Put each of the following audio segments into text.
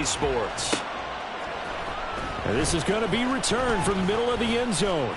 EA Sports. And this is going to be returned from the middle of the end zone.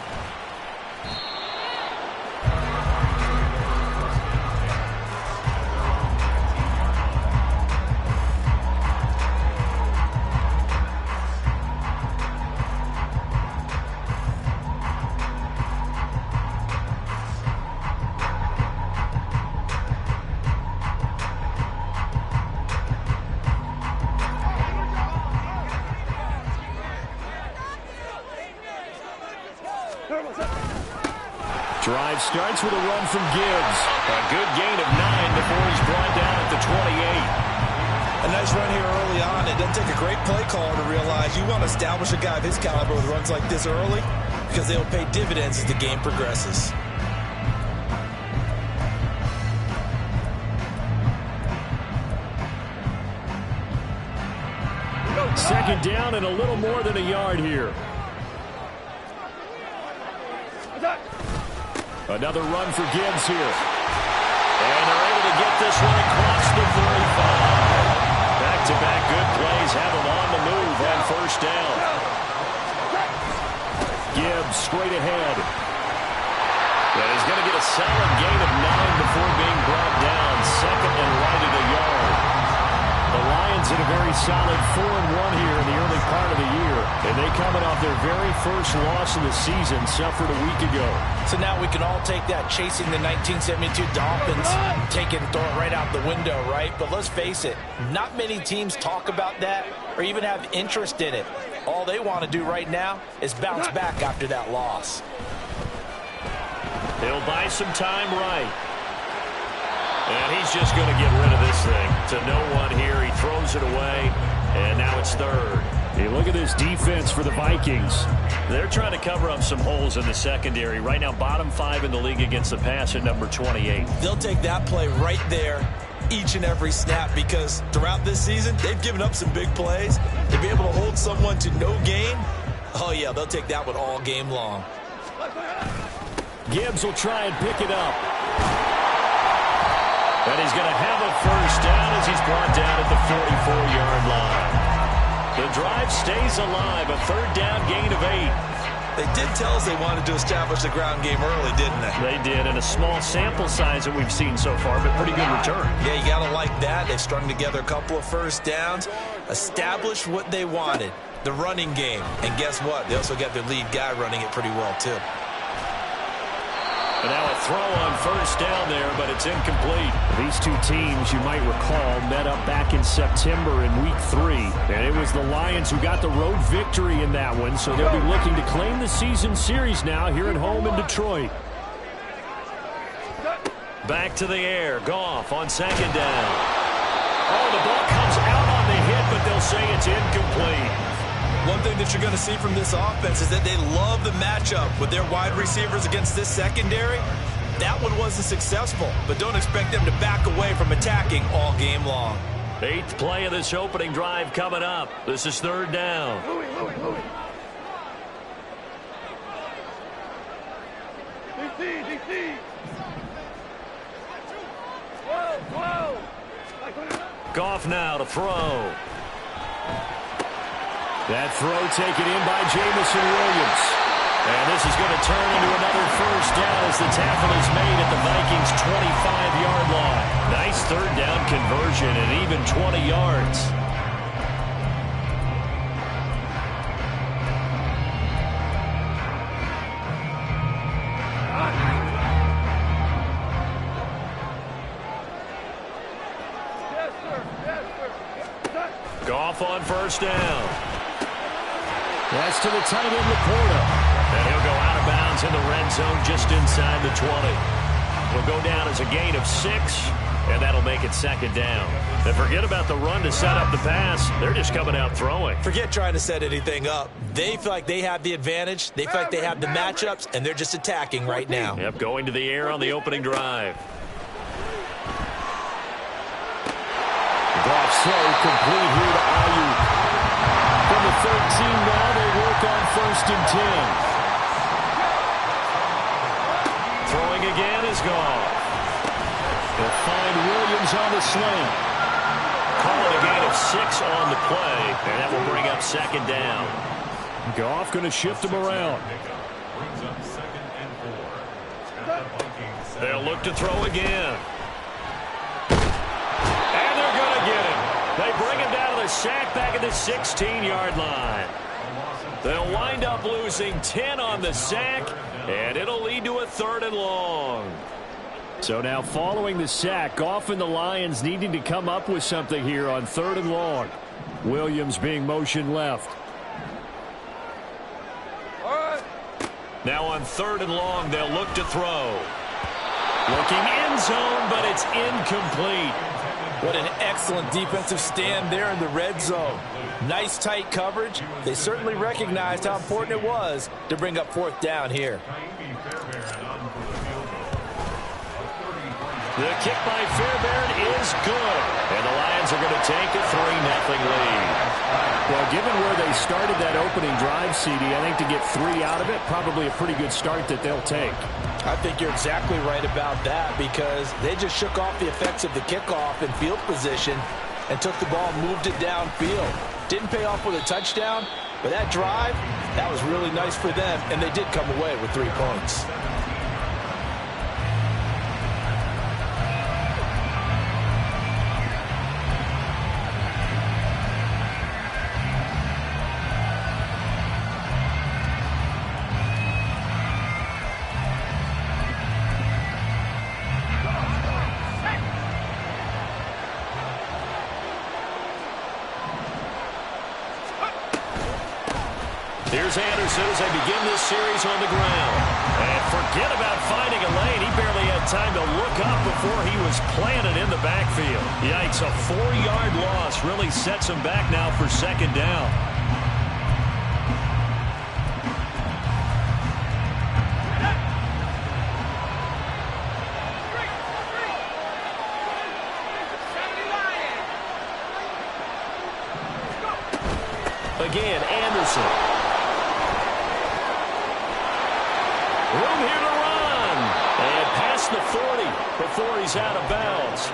Drive starts with a run from Gibbs. A good gain of 9 before he's brought down at the 28. A nice run here early on. It doesn't take a great play caller to realize you want to establish a guy of his caliber with runs like this early because they'll pay dividends as the game progresses. Second down and a little more than a yard here. Another run for Gibbs here. And they're able to get this one across the 45. Back-to-back good plays have them on the move on first down. Gibbs straight ahead. But he's going to get a solid gain of 9 before being brought down. Second and right at a yard. The Lions in a very solid 4-1 here in the early part of the year. And they coming off their very first loss of the season, suffered a week ago. So now we can all take that chasing the 1972 Dolphins, take it and throw it right out the window, right? But let's face it, not many teams talk about that or even have interest in it. All they want to do right now is bounce back after that loss. He'll buy some time right. And he's just going to get rid of this thing to no one here. He throws it away, and now it's third. Hey, look at this defense for the Vikings. They're trying to cover up some holes in the secondary. Right now, bottom 5 in the league against the pass at number 28. They'll take that play right there each and every snap because throughout this season, they've given up some big plays. To be able to hold someone to no gain, oh, yeah, they'll take that one all game long. Gibbs will try and pick it up. And he's going to have a first down as he's brought down at the 44-yard line. The drive stays alive, a third down gain of 8. They did tell us they wanted to establish the ground game early, didn't they? They did, and a small sample size that we've seen so far, but pretty good return. Yeah, you got to like that. They've strung together a couple of first downs, established what they wanted, the running game. And guess what? They also got their lead guy running it pretty well, too. And now a throw on first down there, but it's incomplete. These two teams, you might recall, met up back in September in Week 3. And it was the Lions who got the road victory in that one, so they'll be looking to claim the season series now here at home in Detroit. Back to the air. Goff on second down. Oh, the ball comes out on the hit, but they'll say it's incomplete. One thing that you're going to see from this offense is that they love the matchup with their wide receivers against this secondary. That one wasn't successful, but don't expect them to back away from attacking all game long. 8th play of this opening drive coming up. This is third down. Goff now to throw. That throw taken in by Jameson Williams. And this is going to turn into another first down as the tackle is made at the Vikings' 25-yard line. Nice third down conversion and even 20 yards. Goff on first down. That's to the tight end, Laporta. And he'll go out of bounds in the red zone just inside the 20. Will go down as a gain of 6, and that'll make it second down. And forget about the run to set up the pass. They're just coming out throwing. Forget trying to set anything up. They feel like they have the advantage. They feel like they have the matchups, and they're just attacking right now. Yep, going to the air on the opening drive. Goff throw complete here to Ayuk. From the 13 now, they work on 1st and 10. Throwing again is Goff. They'll find Williams on the sling. Calling a gain of 6 6 on the play, and that will bring up second down. Goff going to shift him around. They'll look to throw again. And they're going to get him. They bring him down to the sack back at the 16-yard line. They'll wind up losing 10 on the sack, and it'll lead to a 3rd and long. So now following the sack, Goff and the Lions needing to come up with something here on 3rd and long. Williams being motion left. Now on 3rd and long, they'll look to throw. Looking end zone, but it's incomplete. What an excellent defensive stand there in the red zone. Nice tight coverage. They certainly recognized how important it was to bring up 4th down here. The kick by Fairbairn is good. And the Lions are going to take a 3-0 lead. Well, given where they started that opening drive, CD, I think to get 3 out of it, probably a pretty good start that they'll take. I think you're exactly right about that because they just shook off the effects of the kickoff and field position and took the ball and moved it downfield. Didn't pay off with a touchdown, but that drive, that was really nice for them, and they did come away with 3 points. Here's Anderson as they begin this series on the ground. And forget about finding a lane. He barely had time to look up before he was planted in the backfield. Yikes, a 4-yard loss really sets him back now for second down. Again, Anderson. Room here to run. And past the 40 before he's out of bounds.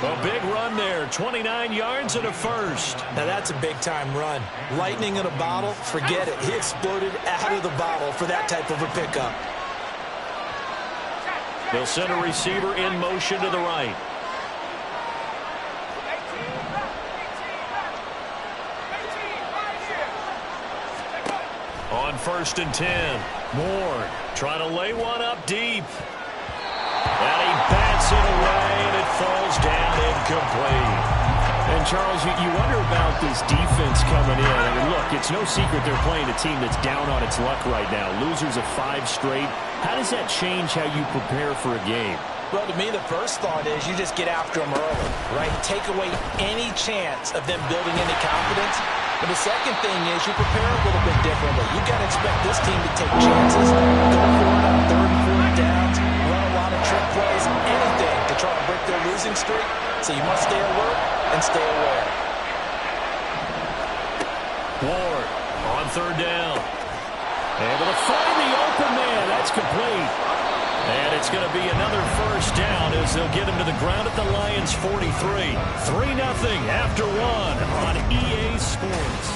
A big run there. 29 yards and a first. Now that's a big-time run. Lightning in a bottle, forget it. He exploded out of the bottle for that type of a pickup. They'll send a receiver in motion to the right. On 1st and 10. Moore trying to lay one up deep. And he bats it away, and it falls down incomplete. And, Charles, you wonder about this defense coming in. I mean, look, it's no secret they're playing a team that's down on its luck right now. Losers of 5 straight. How does that change how you prepare for a game? Well, to me, the first thought is you just get after them early, right? Take away any chance of them building any confidence. And the second thing is you prepare a little bit differently. You've got to expect this team to take chances, go for it on 3rd and 4th downs, run a lot of trick plays, anything to try to break their losing streak. So you must stay alert and stay aware. Ward on 3rd down. Able to find the open man. That's complete. And it's going to be another first down as they'll get him to the ground at the Lions 43. 3-0 after 1 on EA Sports.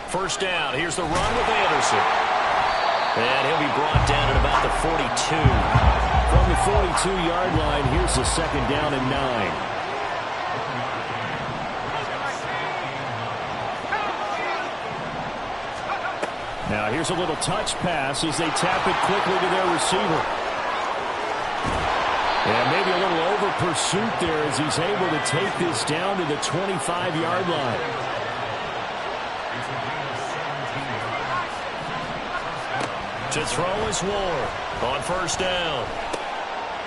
First down. Here's the run with Anderson. And he'll be brought down at about the 42. From the 42-yard line, here's the 2nd down and 9. Now here's a little touch pass as they tap it quickly to their receiver. And maybe a little over pursuit there as he's able to take this down to the 25-yard line. To throw is Ward on 1st down.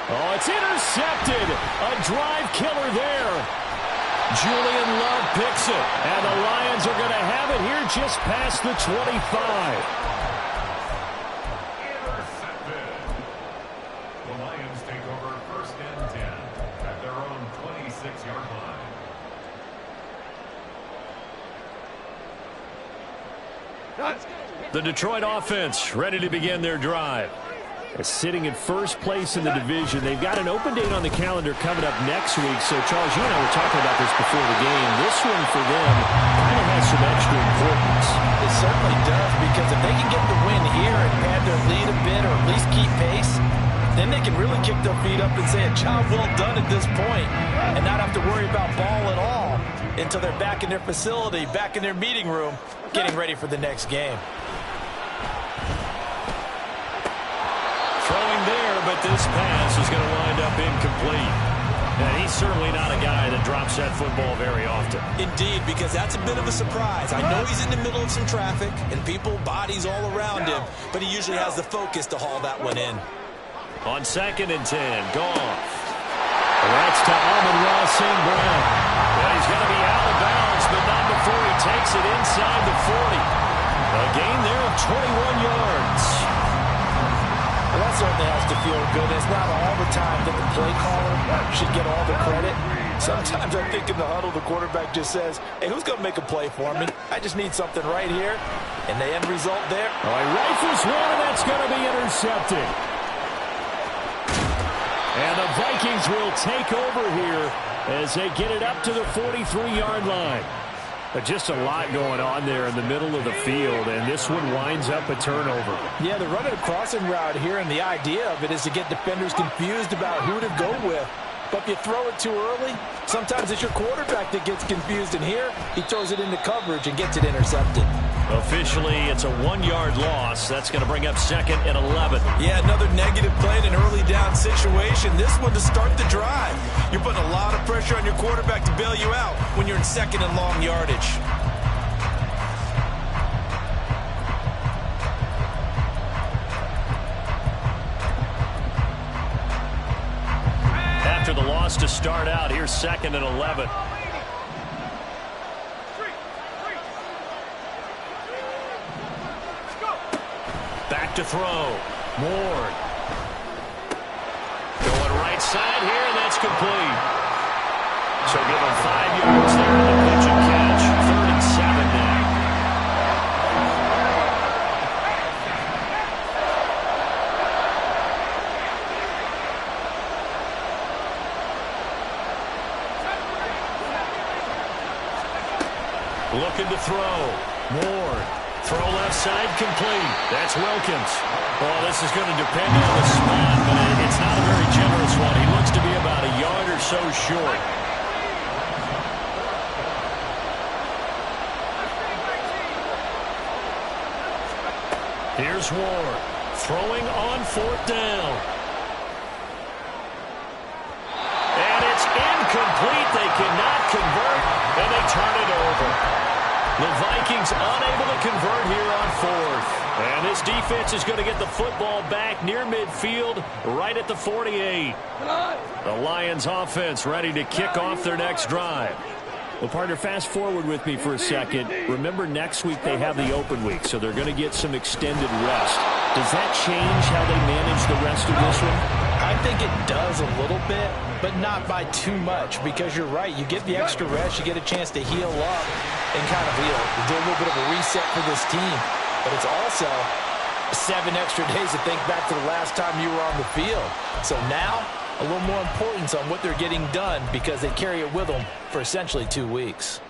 Oh, it's intercepted. A drive killer there. Julian Love picks it, and the Lions are going to have it here just past the 25. The Lions take over 1st and 10 at their own 26-yard line. The Detroit offense ready to begin their drive. Sitting in first place in the division. They've got an open date on the calendar coming up next week. So, Charles, you and I were talking about this before the game. This one for them kind of has some extra importance. It certainly does, because if they can get the win here and pad their lead a bit or at least keep pace, then they can really kick their feet up and say a job well done at this point and not have to worry about ball at all until they're back in their facility, back in their meeting room, getting ready for the next game. Throwing there, but this pass is going to wind up incomplete. And he's certainly not a guy that drops that football very often. Indeed, because that's a bit of a surprise. I know he's in the middle of some traffic and people, bodies all around him, but he usually has the focus to haul that one in. On 2nd and 10, Goff. That's to Amon-Ra St. Brown. Well, he's going to be out of bounds, but not before he takes it inside the 40. A gain there of 21 yards. Well, that certainly has to feel good. It's not all the time that the play caller should get all the credit. Sometimes I think in the huddle, the quarterback just says, hey, who's going to make a play for me? I just need something right here. And the end result there. All right, rifles one, and that's going to be intercepted. And the Vikings will take over here as they get it up to the 43-yard line. Just a lot going on there in the middle of the field, and this one winds up a turnover. Yeah, they're running a crossing route here, and the idea of it is to get defenders confused about who to go with. But if you throw it too early, sometimes it's your quarterback that gets confused, and here he throws it into coverage and gets it intercepted. Officially, it's a 1-yard loss. That's going to bring up 2nd and 11. Yeah, another negative play in an early down situation. This one to start the drive. You're putting a lot of pressure on your quarterback to bail you out when you're in 2nd and long yardage. After the loss to start out, here's 2nd and 11. Back to throw. Ward. Going right side here, and that's complete. So give him 5 yards there on the pitch and catch. 3rd and 7 now. Looking to throw. Ward. Throw left side complete. That's Wilkins. Well, this is going to depend on the spot, but it's not a very generous one. He looks to be about a yard or so short. Here's Ward. Throwing on 4th down. And it's incomplete. They cannot convert, and they turn it over. The Vikings unable to convert here on 4th. And this defense is going to get the football back near midfield, right at the 48. The Lions offense ready to kick off their next drive. Well, partner, fast forward with me for a second. Remember, next week they have the open week, so they're going to get some extended rest. Does that change how they manage the rest of this one? I think it does a little bit, but not by too much, because you're right. You get the extra rest, you get a chance to heal up and kind of do a little bit of a reset for this team. But it's also 7 extra days to think back to the last time you were on the field. So now, a little more importance on what they're getting done, because they carry it with them for essentially 2 weeks.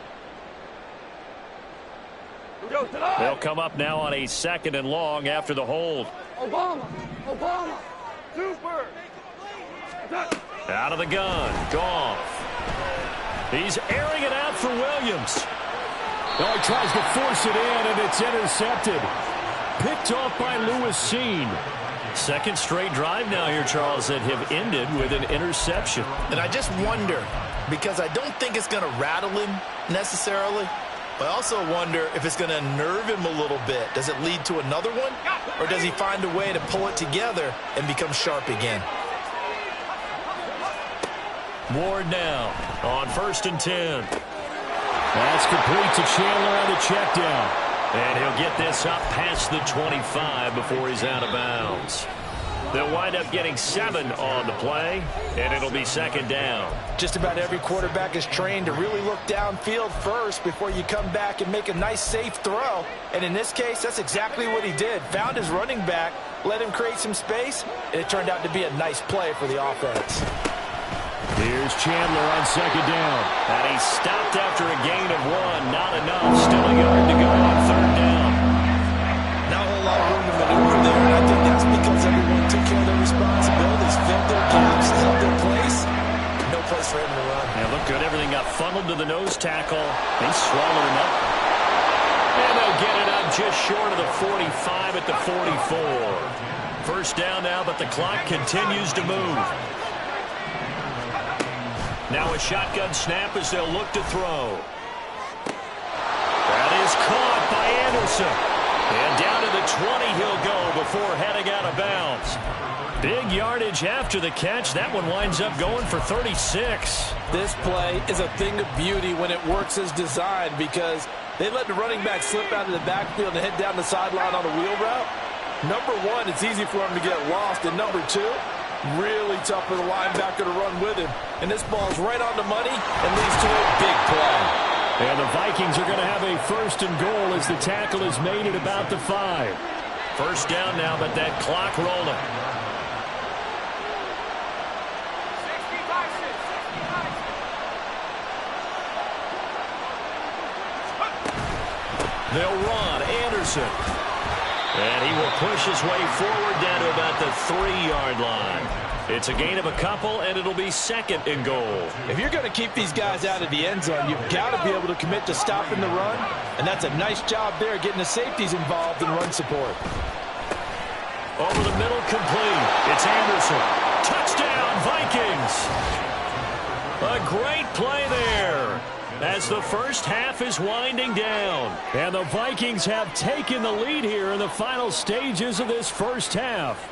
They'll come up now on a 2nd and long after the hold. Obama, super. Out of the gun, Goff. He's airing it out for Williams. Oh, he tries to force it in, and it's intercepted. Picked off by Lewis Cine. 2nd straight drive now here, Charles, that have ended with an interception. And I just wonder, because I don't think it's going to rattle him necessarily, but I also wonder if it's going to nerve him a little bit. Does it lead to another one? Or does he find a way to pull it together and become sharp again? Ward now on 1st and 10. That's complete to Chandler on the check down. And he'll get this up past the 25 before he's out of bounds. They'll wind up getting 7 on the play, and it'll be 2nd down. Just about every quarterback is trained to really look downfield first before you come back and make a nice, safe throw. And in this case, that's exactly what he did. Found his running back, let him create some space, and it turned out to be a nice play for the offense. Here's Chandler on 2nd down. And he stopped after a gain of 1. Not enough. Still a yard to go on 3rd down. Not a whole lot of room to maneuver there, and I think that's because everyone took care of their responsibilities, filled their gaps, held their place. No place for him to run. Yeah, looked good. Everything got funneled to the nose tackle. They swallowed him up. And they'll get it up just short of the 45 at the 44. 1st down now, but the clock continues to move. Now a shotgun snap as they'll look to throw. That is caught by Anderson. And down to the 20 he'll go before heading out of bounds. Big yardage after the catch. That one winds up going for 36. This play is a thing of beauty when it works as designed because they let the running back slip out of the backfield and head down the sideline on a wheel route. Number one, it's easy for him to get lost. And number two, really tough for the linebacker to run with him. And this ball's right on the money and leads to a big play. And the Vikings are going to have a 1st and goal as the tackle is made at about the 5. 1st down now, but that clock rolling. They'll run. Anderson. And he will push his way forward down to about the 3-yard line. It's a gain of a couple, and it'll be 2nd and goal. If you're going to keep these guys out of the end zone, you've got to be able to commit to stopping the run. And that's a nice job there, getting the safeties involved in run support. Over the middle, complete. It's Anderson. Touchdown, Vikings. A great play there as the first half is winding down. And the Vikings have taken the lead here in the final stages of this first half.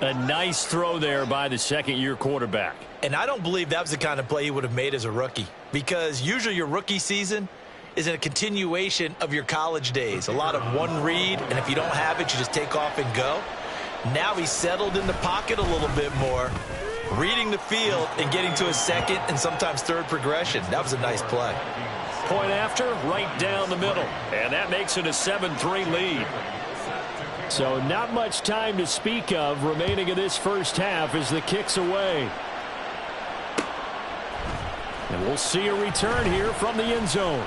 A nice throw there by the 2nd-year quarterback. And I don't believe that was the kind of play he would have made as a rookie, because usually your rookie season is a continuation of your college days. A lot of one read, and if you don't have it, you just take off and go. Now he's settled in the pocket a little bit more, reading the field and getting to his 2nd and sometimes 3rd progression. That was a nice play. Point after, right down the middle. And that makes it a 7-3 lead. So not much time to speak of remaining in this first half as the kick's away. And we'll see a return here from the end zone.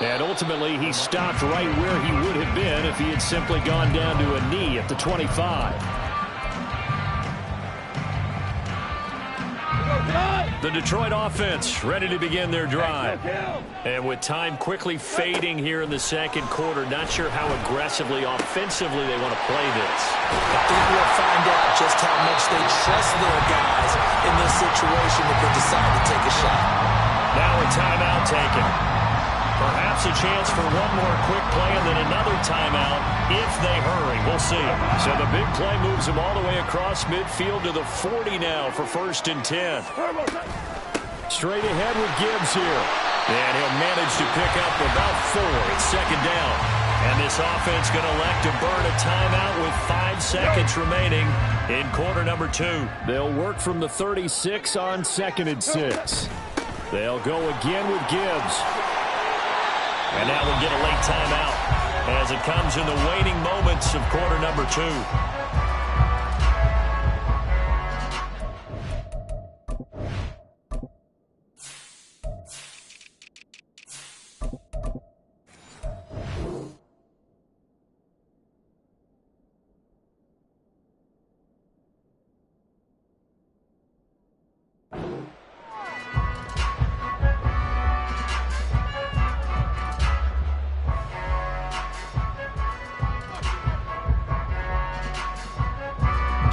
And ultimately, he stopped right where he would have been if he had simply gone down to a knee at the 25. The Detroit offense ready to begin their drive. And with time quickly fading here in the 2nd quarter, not sure how aggressively, offensively they want to play this. I think we'll find out just how much they trust their guys in this situation if they decide to take a shot. Now a timeout taken. Perhaps a chance for one more quick play and then another timeout if they hurry. We'll see. So the big play moves them all the way across midfield to the 40 now for 1st and 10. Straight ahead with Gibbs here. And he'll manage to pick up about 4. It's 2nd down. And this offense going to elect to burn a timeout with 5 seconds remaining in quarter number 2. They'll work from the 36 on 2nd and 6. They'll go again with Gibbs. And now we'll get a late timeout as it comes in the waning moments of quarter number 2.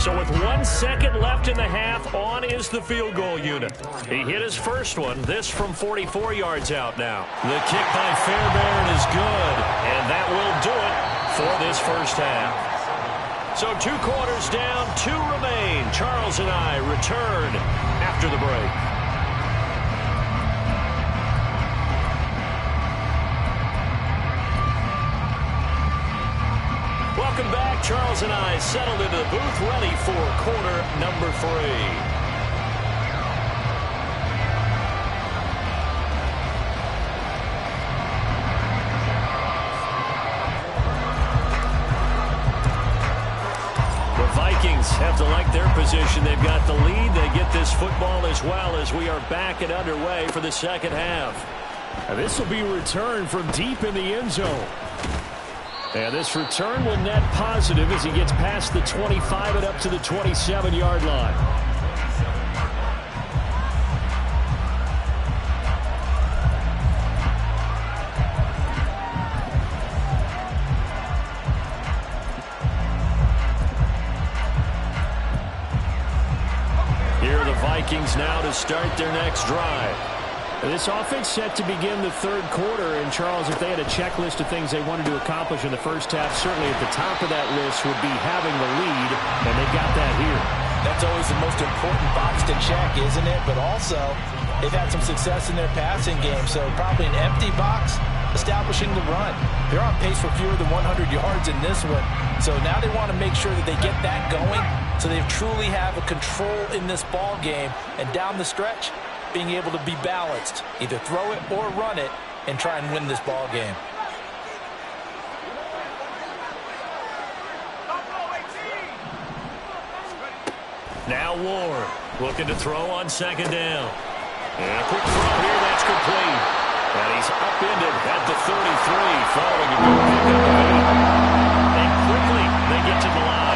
So with 1 second left in the half, on is the field goal unit. He hit his first one, this from 44 yards out now. The kick by Fairbairn is good, and that will do it for this first half. So 2 quarters down, 2 remain. Charles and I return after the break. Welcome back. Charles and I settled into the booth, ready for quarter number 3. Have to like their position. They've got the lead. They get this football as well as we are back and underway for the second half. Now this will be returned from deep in the end zone. And this return will net positive as he gets past the 25 and up to the 27-yard line. Vikings now to start their next drive. This offense set to begin the third quarter. And, Charles, if they had a checklist of things they wanted to accomplish in the first half, certainly at the top of that list would be having the lead, and they got that here. That's always the most important box to check, isn't it? But also, they've had some success in their passing game, so probably an empty box establishing the run. They're on pace for fewer than 100 yards in this one, so now they want to make sure that they get that going so they truly have a control in this ball game, and down the stretch, being able to be balanced, either throw it or run it, and try and win this ball game. Now Ward looking to throw on second down. And a quick throw here, that's complete. And he's upended at the 33, following a good pick up of 8. And quickly they get to the line.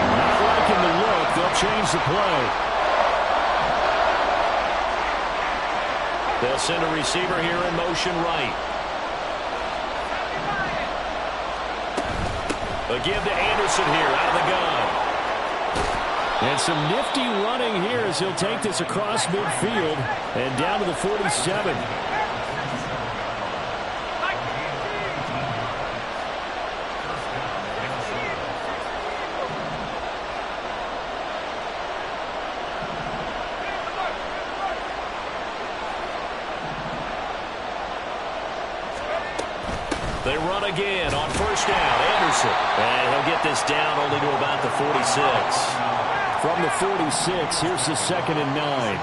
Not liking the look, they'll change the play. They'll send a receiver here in motion right. A give to Anderson here out of the gun. And some nifty running here as he'll take this across midfield and down to the 47. They run again on first down. Anderson. And he'll get this down only to about the 46. From the 46, here's the 2nd and 9.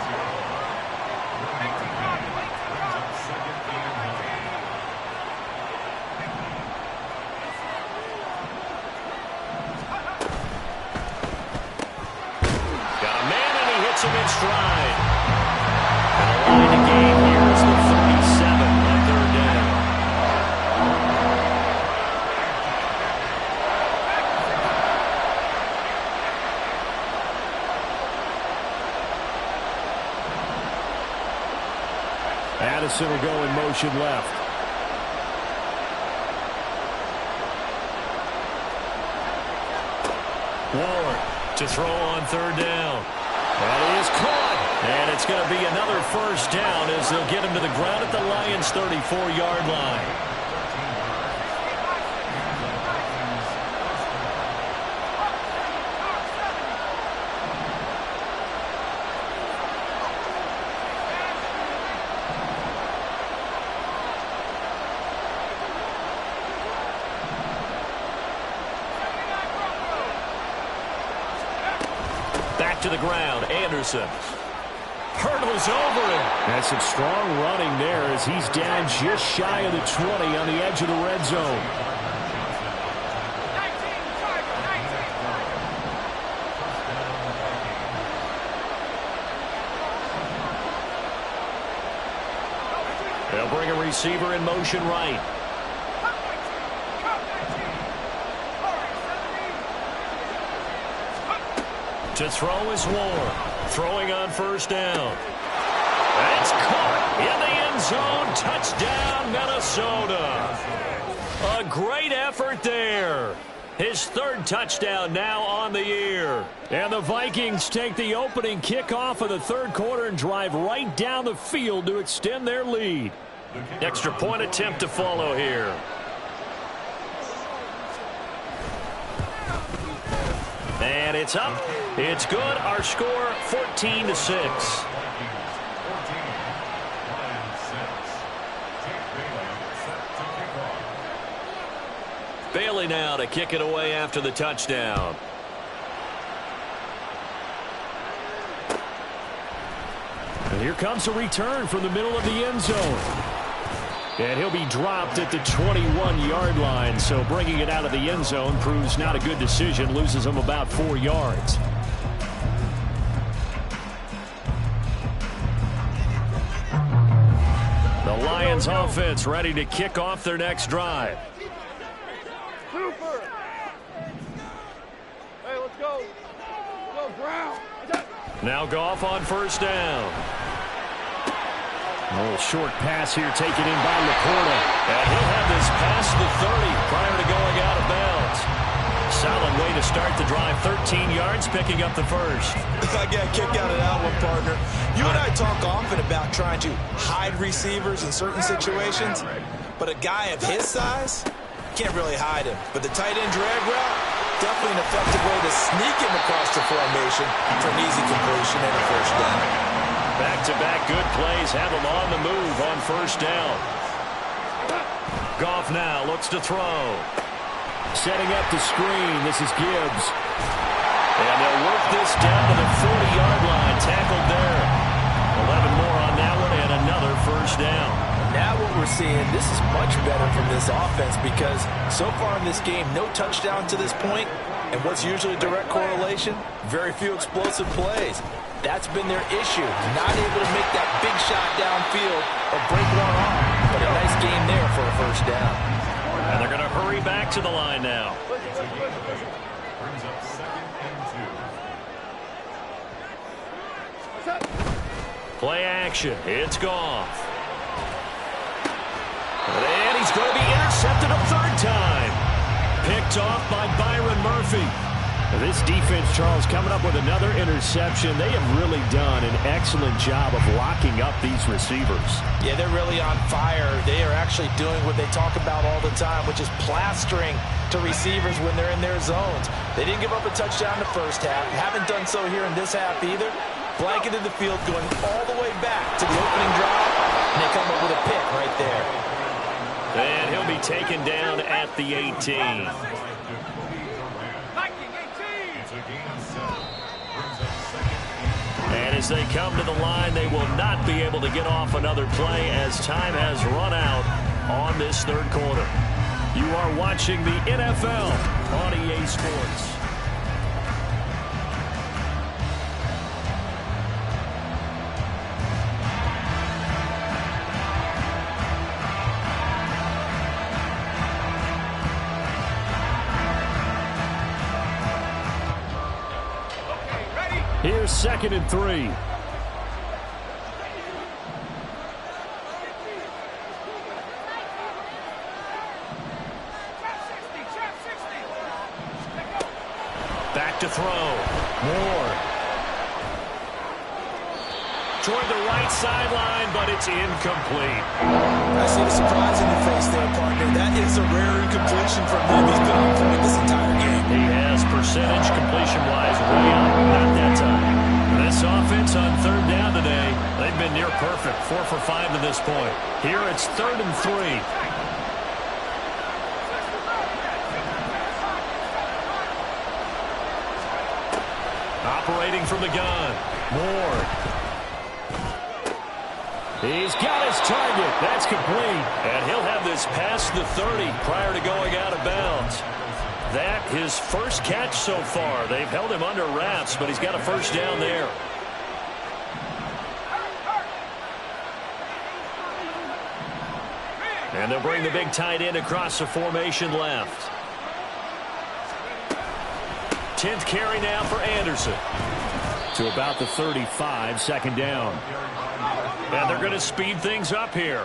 Got a man and he hits him in stride. And the line to gain here is the 37 on third down. Addison will go in motion left. Ward to throw on third down. That is caught. And it's going to be another first down as they'll get him to the ground at the Lions' 34-yard line. To the ground, Anderson hurdles over him. That's some strong running there as he's down just shy of the 20 on the edge of the red zone. They'll bring a receiver in motion right. To throw is Ward. Throwing on first down. That's caught in the end zone. Touchdown, Minnesota. A great effort there. His 3rd touchdown now on the year. And the Vikings take the opening kickoff of the 3rd quarter and drive right down the field to extend their lead. Extra point attempt to follow here. And it's up. It's good. Our score, 14-6. Bailey now to kick it away after the touchdown. And here comes a return from the middle of the end zone. And he'll be dropped at the 21-yard line. So bringing it out of the end zone proves not a good decision. Loses him about 4 yards. The Lions offense ready to kick off their next drive. Super. Hey, let's go. Let's go, Brown. Now Goff on first down. A little short pass here taken in by Laporta. And he'll have this past the 30 prior to going out of bounds. Solid way to start the drive. 13 yards, picking up the first. I got a kick out of that one, partner. You and I talk often about trying to hide receivers in certain situations, but a guy of his size can't really hide him. But the tight end drag route, definitely an effective way to sneak him across the formation for an easy completion and a first down. Back-to-back good plays have him on the move on first down. Goff now looks to throw. Setting up the screen. This is Gibbs. And they'll work this down to the 40-yard line. Tackled there. 11 more on that one and another first down. Now what we're seeing, this is much better from this offense because so far in this game, no touchdown to this point. And what's usually a direct correlation? Very few explosive plays. That's been their issue. Not able to make that big shot downfield or break one off. But a nice game there for a first down. And they're going to hurry back to the line now. Brings up 2nd and 2. Play action. It's Goff. And he's going to be intercepted a third time. Picked off by Byron Murphy. This defense, Charles, coming up with another interception. They have really done an excellent job of locking up these receivers. Yeah, they're really on fire. They are actually doing what they talk about all the time, which is plastering to receivers when they're in their zones. They didn't give up a touchdown in the first half. Haven't done so here in this half either. Blanketed the field, going all the way back to the opening drive, and they come up with a pick right there. And he'll be taken down at the 18. And as they come to the line, they will not be able to get off another play as time has run out on this third quarter. You are watching the NFL on EA Sports. Here's 2nd and 3. Back to throw. Moore. Toward the right sideline, but it's incomplete. I see the surprise in your face there, partner. That is a rare incompletion from him. He's been on point this entire game. He has percentage completion-wise way up. Not that time. This offense on third down today, they've been near perfect. 4 for 5 to this point. Here it's 3rd and 3. Operating from the gun. Moore. He's got his target. That's complete. And he'll have this past the 30 prior to going out of bounds. That his first catch so far. They've held him under wraps, but he's got a first down there. And they'll bring the big tight end across the formation left. 10th carry now for Anderson. To about the 35, 2nd down. And they're going to speed things up here.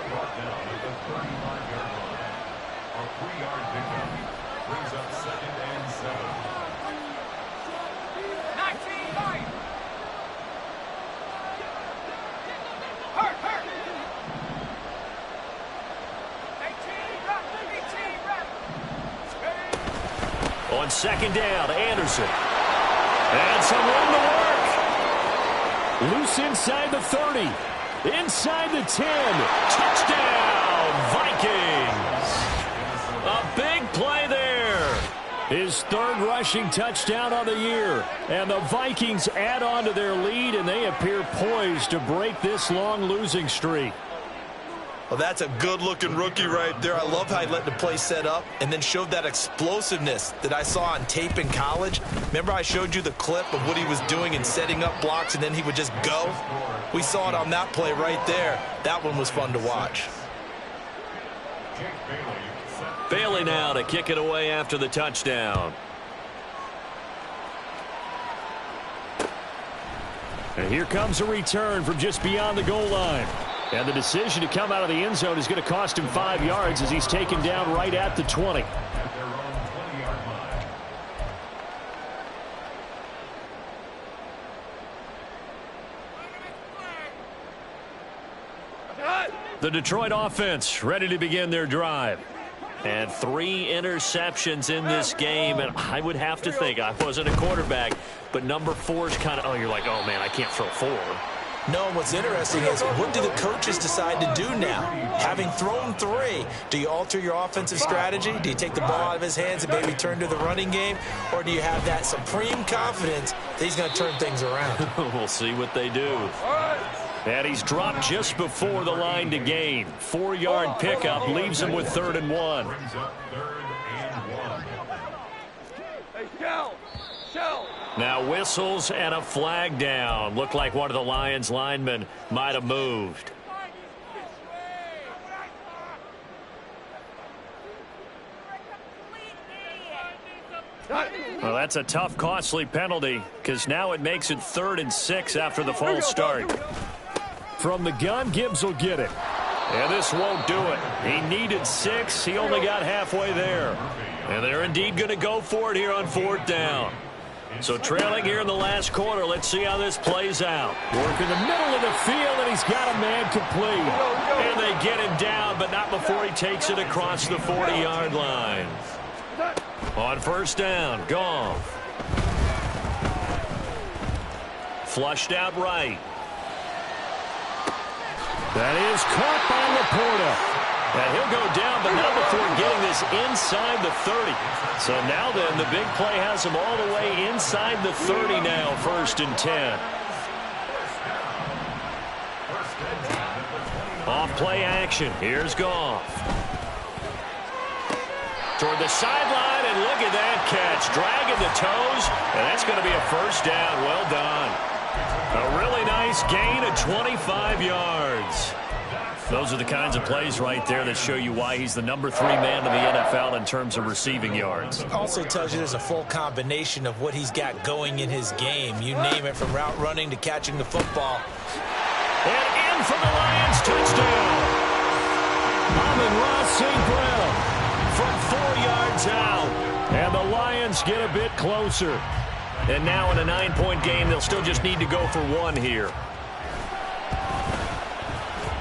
On 2nd down, Anderson. And some room to work. Loose inside the 30. Inside the 10. Touchdown, Vikings. A big play there. His third rushing touchdown on the year. And the Vikings add on to their lead, and they appear poised to break this long losing streak. Well, that's a good-looking rookie right there. I love how he let the play set up and then showed that explosiveness that I saw on tape in college. Remember I showed you the clip of what he was doing and setting up blocks, and then he would just go? We saw it on that play right there. That one was fun to watch. Bailey now to kick it away after the touchdown. And here comes a return from just beyond the goal line. And the decision to come out of the end zone is going to cost him 5 yards as he's taken down right at the 20. At their own 20-yard line. The Detroit offense ready to begin their drive. And 3 interceptions in this game, and I would have to think, I wasn't a quarterback, but number 4 is kind of, oh, you're like, oh, man, I can't throw 4. No, what's interesting is what do the coaches decide to do now? Having thrown 3, do you alter your offensive strategy? Do you take the ball out of his hands and maybe turn to the running game? Or do you have that supreme confidence that he's going to turn things around? We'll see what they do. And he's dropped just before the line to gain. 4-yard pickup leaves him with 3rd and 1. Brings up 3rd and 1. Hey, Shell! Shell! Now whistles and a flag down. Looked like one of the Lions linemen might have moved. Well, that's a tough, costly penalty because now it makes it 3rd and 6 after the false start. From the gun, Gibbs will get it. And this won't do it. He needed 6. He only got halfway there. And they're indeed going to go for it here on 4th down. So trailing here in the last quarter, let's see how this plays out. Work in the middle of the field, and he's got a man complete. And they get him down, but not before he takes it across the 40-yard line. On 1st down, Goff. Flushed out right. That is caught by Laporta. And he'll go down, but not before getting this inside the 30. So now then, the big play has him all the way inside the 30 now, 1st and 10. Off play action. Here's Goff. Toward the sideline, and look at that catch. Dragging the toes, and that's going to be a 1st down. Well done. A really nice gain of 25 yards. Those are the kinds of plays right there that show you why he's the number 3 man in the NFL in terms of receiving yards. Also tells you there's a full combination of what he's got going in his game. You name it, from route running to catching the football. And in for the Lions, touchdown. Amon-Ra St. Brown from 4 yards out. And the Lions get a bit closer. And now in a 9-point game, they'll still just need to go for 1 here.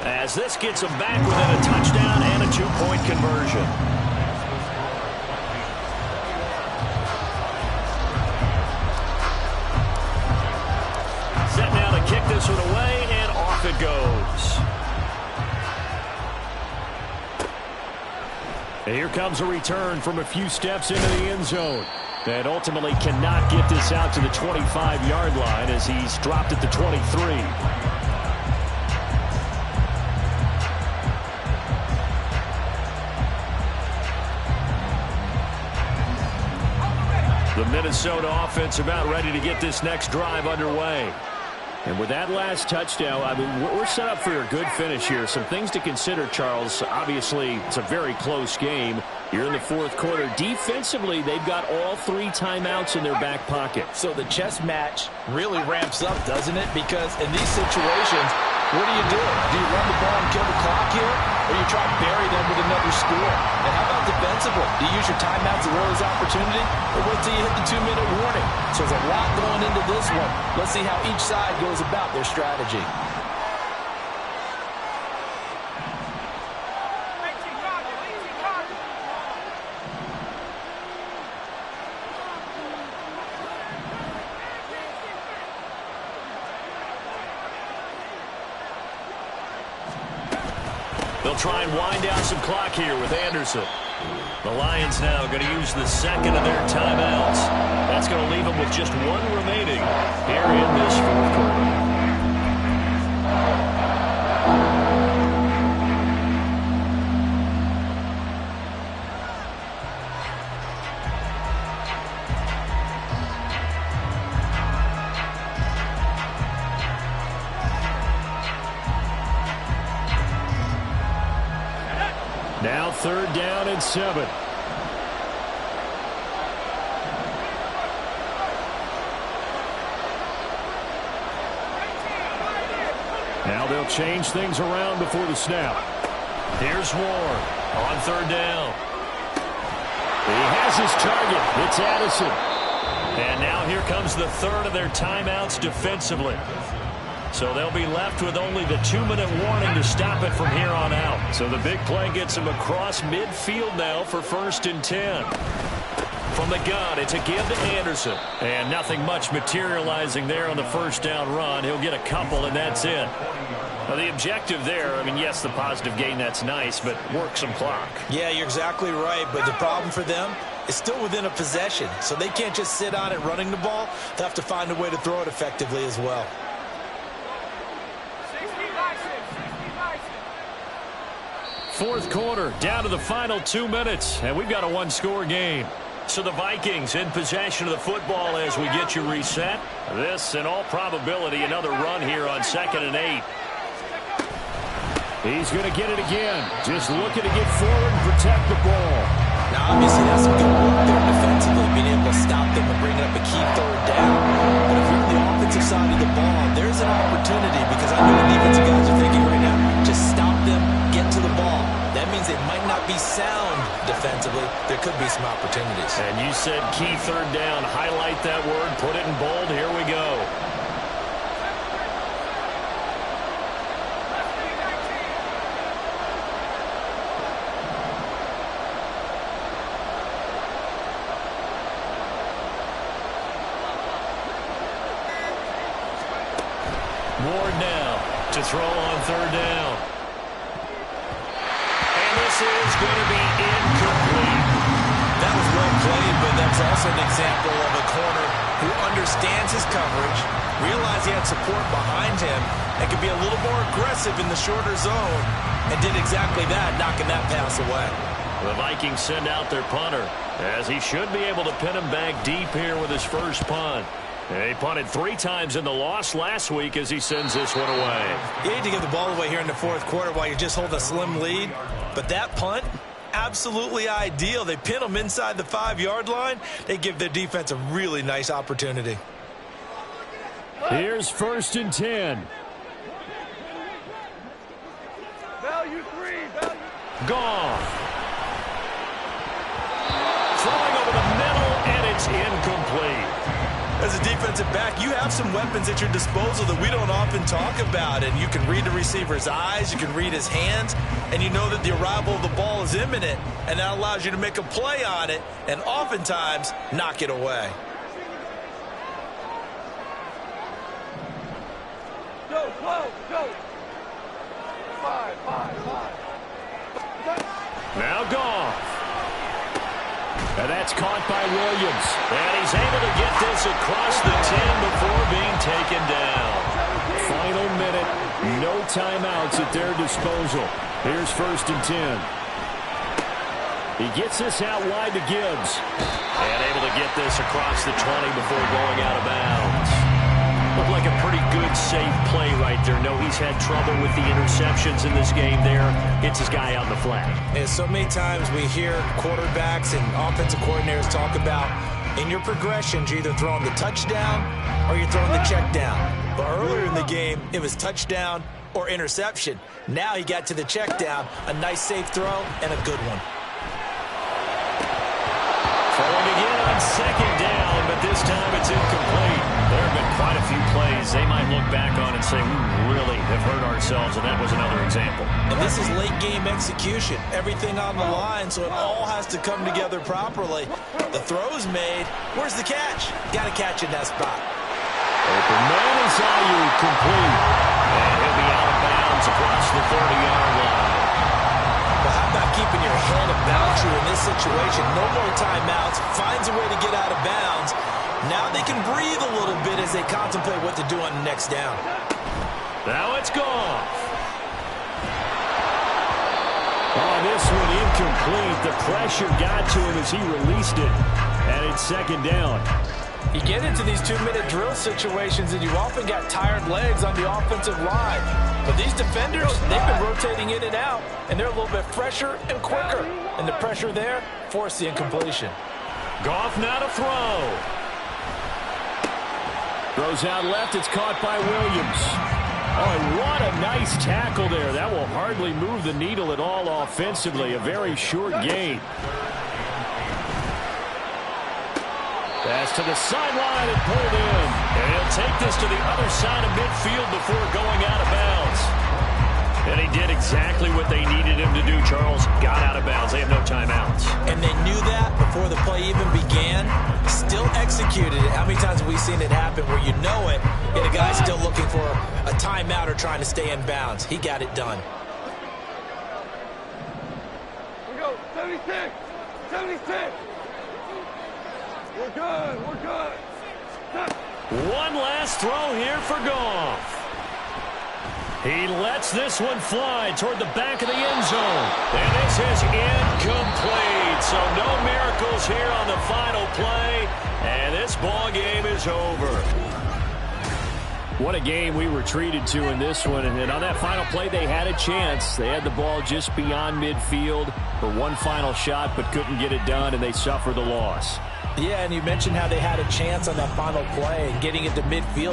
As this gets them back within a touchdown and a 2-point conversion. Set now to kick this one away, and off it goes. And here comes a return from a few steps into the end zone. And ultimately cannot get this out to the 25-yard line as he's dropped at the 23. The Minnesota offense about ready to get this next drive underway. And with that last touchdown, I mean, we're set up for a good finish here. Some things to consider, Charles. Obviously, it's a very close game. You're in the 4th quarter. Defensively, they've got all 3 timeouts in their back pocket. So the chess match really ramps up, doesn't it? Because in these situations, what do? Do you run the ball and kill the clock here? Or you try to bury them with another score? And how about defensively? Do you use your timeouts as well as opportunity? Or wait till you hit the 2-minute warning? So there's a lot going into this one. Let's see how each side goes about their strategy. They'll try and wind down some clock here with Anderson. The Lions now going to use the second of their timeouts. That's going to leave them with just one remaining here in this fourth quarter. Now 3rd down and 7. Now they'll change things around before the snap. Here's Ward on 3rd down. He has his target. It's Addison. And now here comes the 3rd of their timeouts defensively. So they'll be left with only the 2-minute warning to stop it from here on out. So the big play gets them across midfield now for 1st and 10. From the gun, it's a give to Anderson. And nothing much materializing there on the 1st down run. He'll get a couple, and that's it. Well, the objective there, I mean, yes, the positive gain, that's nice, but work some clock. Yeah, you're exactly right, but the problem for them is still within a possession. So they can't just sit on it running the ball. They'll have to find a way to throw it effectively as well. Fourth quarter, down to the final 2 minutes, and we've got a one-score game. So the Vikings in possession of the football as we get you reset. This, in all probability, another run here on 2nd and 8. He's going to get it again. Just looking to get forward and protect the ball. Now, obviously, that's some good work there defensively, being able to stop them and bring up a key 3rd down. But if you're on the offensive side of the ball, there's an opportunity, because I know the defensive guys are thinking right now, just stop them, get to the ball. That means they might not be sound defensively. There could be some opportunities. And you said key 3rd down. Highlight that word. Put it in bold. Here we go. Ward now to throw on 3rd down. And this is going to be incomplete. That was well played, but that's also an example of a corner who understands his coverage, realized he had support behind him, and could be a little more aggressive in the shorter zone, and did exactly that, knocking that pass away. The Vikings send out their punter, as he should be able to pin him back deep here with his first punt. He punted 3 times in the loss last week as he sends this one away. You need to give the ball away here in the fourth quarter while you're just holding a slim lead. But that punt, absolutely ideal. They pin them inside the 5-yard line. They give their defense a really nice opportunity. Here's 1st and 10. Value 3. Gone. Throwing over the middle, and it's incomplete. As a defensive back, you have some weapons at your disposal that we don't often talk about. And you can read the receiver's eyes, you can read his hands, and you know that the arrival of the ball is imminent. And that allows you to make a play on it and oftentimes knock it away. Go, go. 5. Now gone. And that's caught by Williams. And he's able to get this across the 10 before being taken down. Final minute, no timeouts at their disposal. Here's 1st and 10. He gets this out wide to Gibbs. And able to get this across the 20 before going out of bounds. Looked like a pretty good, safe play right there. No, he's had trouble with the interceptions in this game there. Hits his guy out in the flat. And so many times we hear quarterbacks and offensive coordinators talk about in your progressions, you're either throwing the touchdown or you're throwing the check down. But earlier in the game, it was touchdown or interception. Now he got to the check down, a nice safe throw, and a good one. Throwing again on 2nd down, but this time it's incomplete. There have been quite a few plays they might look back on and say, we really have hurt ourselves, and that was another example. And this is late game execution. Everything on the line, so it all has to come together properly. The throw's made. Where's the catch? Got to catch in that spot. Open man is Ayuk, complete. And he'll be out of bounds across the 30-yard line. called a boundary in this situation. No more timeouts. Finds a way to get out of bounds. Now they can breathe a little bit as they contemplate what to do on the next down. Now it's gone. Oh, this one incomplete. The pressure got to him as he released it. And it's second down. You get into these 2-minute drill situations and you often got tired legs on the offensive line. But these defenders, they've been rotating in and out, and they're a little bit fresher and quicker. And the pressure there forced the incompletion. Goff now to throw. Throws out left. It's caught by Williams. Oh, and what a nice tackle there. That will hardly move the needle at all offensively. A very short gain. Pass to the sideline and pulled in. And he'll take this to the other side of midfield before going out of bounds. And he did exactly what they needed him to do, Charles. Got out of bounds. They have no timeouts. And they knew that before the play even began. Still executed it. How many times have we seen it happen where you know it, and a guy's still looking for a timeout or trying to stay in bounds? He got it done. We go. 76. 76. We're good. We're good. One last throw here for Goff. He lets this one fly toward the back of the end zone. And this is incomplete. So no miracles here on the final play. And this ball game is over. What a game we were treated to in this one. And on that final play, they had a chance. They had the ball just beyond midfield for one final shot, but couldn't get it done, and they suffered the loss. Yeah, and you mentioned how they had a chance on that final play and getting it to midfield.